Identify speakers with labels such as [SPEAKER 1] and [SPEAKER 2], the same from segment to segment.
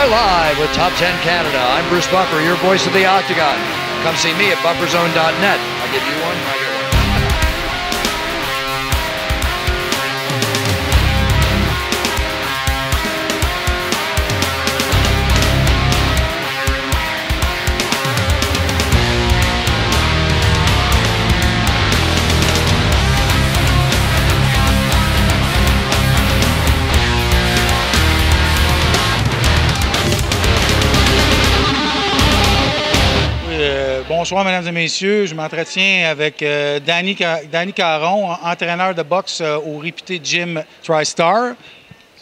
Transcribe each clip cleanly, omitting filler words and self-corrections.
[SPEAKER 1] are live with Top 10 Canada. I'm Bruce Buffer, your voice of the Octagon. Come see me at bufferzone.net. I'll give you one, I get one.
[SPEAKER 2] Bonsoir, mesdames et messieurs. Je m'entretiens avec Danny Caron, entraîneur de boxe au réputé gym TriStar.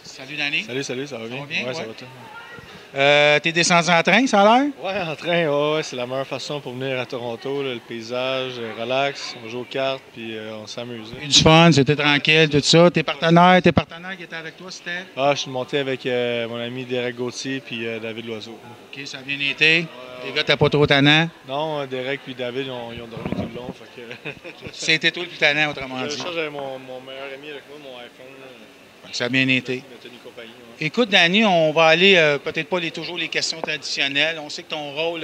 [SPEAKER 2] Salut, Danny.
[SPEAKER 3] Salut, ça va bien?
[SPEAKER 2] Bien,
[SPEAKER 3] ouais, ça va tout.
[SPEAKER 2] T'es descendu en train, ça a l'air?
[SPEAKER 3] Ouais, en train, ouais, c'est la meilleure façon pour venir à Toronto. Là, le paysage, relax, on joue aux cartes, puis on s'amuse.
[SPEAKER 2] Du fun, c'était tranquille, tout ça. Tes partenaires qui étaient avec toi, c'était?
[SPEAKER 3] Ah, je suis monté avec mon ami Derek Gauthier puis David Loiseau.
[SPEAKER 2] OK, ça a bien été. Les gars, t'es pas trop tannant?
[SPEAKER 3] Non, Derek puis David, ils ont dormi tout le long. Fait que...
[SPEAKER 2] C'était toi le plus tannant, autrement dit.
[SPEAKER 3] J'avais mon meilleur ami avec moi, mon iPhone.
[SPEAKER 2] Ça a bien été.
[SPEAKER 3] Compagnie, ouais.
[SPEAKER 2] Écoute, Danny, on va aller, peut-être pas toujours les questions traditionnelles. On sait que ton rôle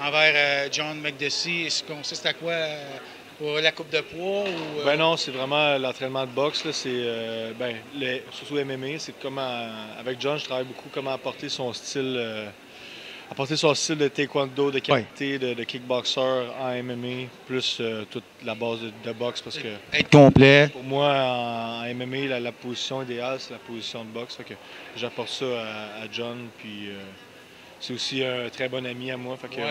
[SPEAKER 2] envers John McDessie, est-ce qu'on sait c'était à quoi pour la coupe de poids? Ou,
[SPEAKER 3] Ben non, c'est vraiment l'entraînement de boxe. Là, c'est, surtout MMA, c'est comment, avec John, je travaille beaucoup comment apporter son style de taekwondo, de karaté, de kickboxer en MMA, plus toute la base de boxe. Parce que
[SPEAKER 2] être complet.
[SPEAKER 3] Pour moi, en MMA, la position idéale, c'est la position de boxe. Fait que j'apporte ça à John. Puis c'est aussi un très bon ami à moi. Fait que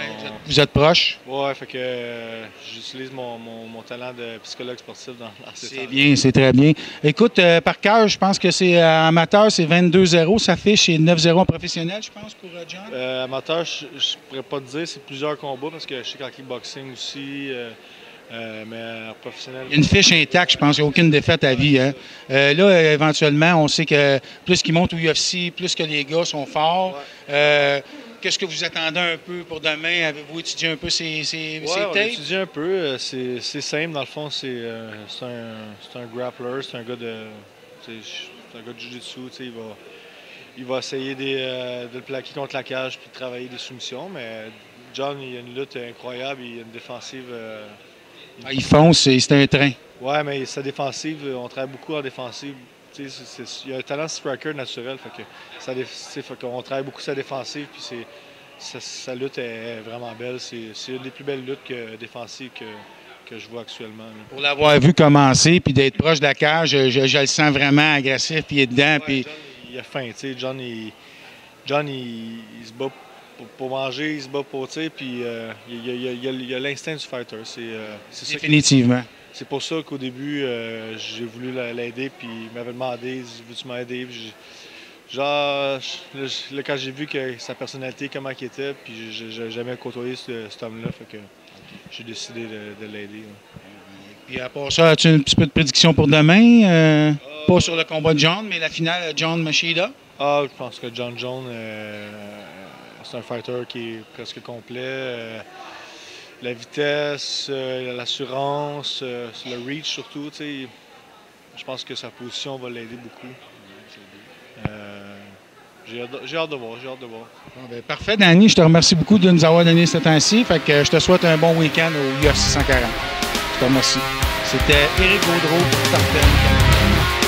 [SPEAKER 2] vous êtes proches?
[SPEAKER 3] Ouais, fait que j'utilise mon talent de psychologue sportif dans ces
[SPEAKER 2] C'est bien, c'est très bien. Écoute, par cœur, je pense que c'est amateur, c'est 22-0. Ça fait chez 9-0 en professionnel, je pense, pour John?
[SPEAKER 3] Amateur, je ne pourrais pas te dire, c'est plusieurs combats parce que je sais qu'en kickboxing aussi. Mais professionnel.
[SPEAKER 2] Il y a une fiche intacte, je pense. Il n'y a aucune défaite à vie. Hein? Là, éventuellement, on sait que plus qu'ils montent au UFC, plus que les gars sont forts.
[SPEAKER 3] Ouais.
[SPEAKER 2] Qu'est-ce que vous attendez un peu pour demain? Avez-vous étudié un peu ces tapes?
[SPEAKER 3] On a étudié un peu. C'est simple, dans le fond. C'est un grappler, c'est un gars de jiu-jitsu. Il va essayer de le plaquer contre la cage puis de travailler des soumissions. Mais John, il a une lutte incroyable. Il a une défensive...
[SPEAKER 2] il fonce, c'est un train.
[SPEAKER 3] Oui, mais sa défensive, on travaille beaucoup en défensive. Il a un talent striker naturel. Fait qu'on travaille beaucoup sa défensive. Puis sa lutte est vraiment belle. C'est une des plus belles luttes défensives que je vois actuellement. Là.
[SPEAKER 2] Pour l'avoir vu commencer puis d'être proche de la cage, je le sens vraiment agressif. Puis il est dedans.
[SPEAKER 3] Ouais,
[SPEAKER 2] puis...
[SPEAKER 3] John, il a faim. John, il se bat pour manger, il se bat pour, puis il a l'instinct du fighter. C'est
[SPEAKER 2] Définitivement.
[SPEAKER 3] C'est pour ça qu'au début, j'ai voulu l'aider, puis il m'avait demandé « Veux-tu m'aider? » Quand j'ai vu que sa personnalité, comment il était, puis j'ai jamais côtoyé cet homme-là, fait que j'ai décidé de l'aider.
[SPEAKER 2] Puis à part ça, as-tu un petit peu de prédiction pour demain? Pas sur le combat de John, mais la finale John Machida?
[SPEAKER 3] Ah, je pense que John Jones... c'est un fighter qui est presque complet. La vitesse, l'assurance, le reach surtout, je pense que sa position va l'aider beaucoup. J'ai hâte de voir.
[SPEAKER 2] Bon, ben, parfait, Danny. Je te remercie beaucoup de nous avoir donné ce temps-ci. Fait que je te souhaite un bon week-end au UFC 140. Je te remercie. C'était Éric Gaudreau pour Top 10 Canada.